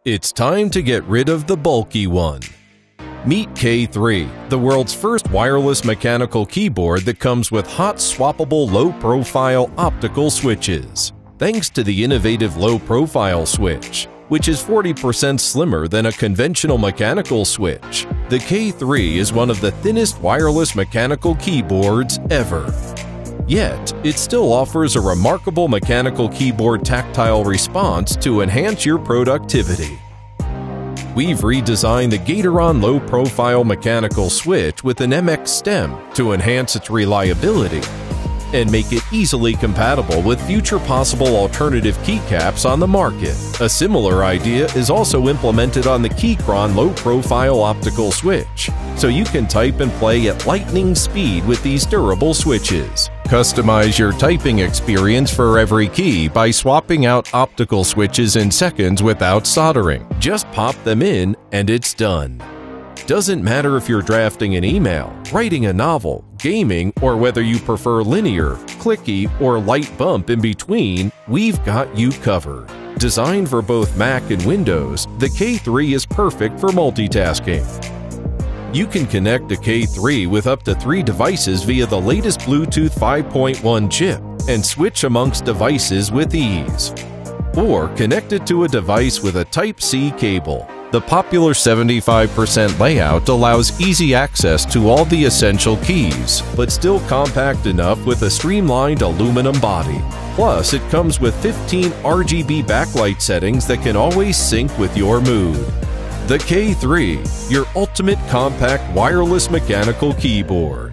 It's time to get rid of the bulky one. Meet K3, the world's first wireless mechanical keyboard that comes with hot swappable low-profile optical switches. Thanks to the innovative low-profile switch, which is 40% slimmer than a conventional mechanical switch, the K3 is one of the thinnest wireless mechanical keyboards ever. Yet, it still offers a remarkable mechanical keyboard tactile response to enhance your productivity. We've redesigned the Gateron low-profile mechanical switch with an MX stem to enhance its reliability and make it easily compatible with future possible alternative keycaps on the market. A similar idea is also implemented on the Keychron low-profile optical switch, so you can type and play at lightning speed with these durable switches. Customize your typing experience for every key by swapping out optical switches in seconds without soldering. Just pop them in and it's done. Doesn't matter if you're drafting an email, writing a novel, gaming, or whether you prefer linear, clicky, or light bump in between, we've got you covered. Designed for both Mac and Windows, the K3 is perfect for multitasking. You can connect a K3 with up to 3 devices via the latest Bluetooth 5.1 chip and switch amongst devices with ease. Or connect it to a device with a Type-C cable. The popular 75% layout allows easy access to all the essential keys, but still compact enough with a streamlined aluminum body. Plus, it comes with 15 RGB backlight settings that can always sync with your mood. The K3, your ultimate compact wireless mechanical keyboard.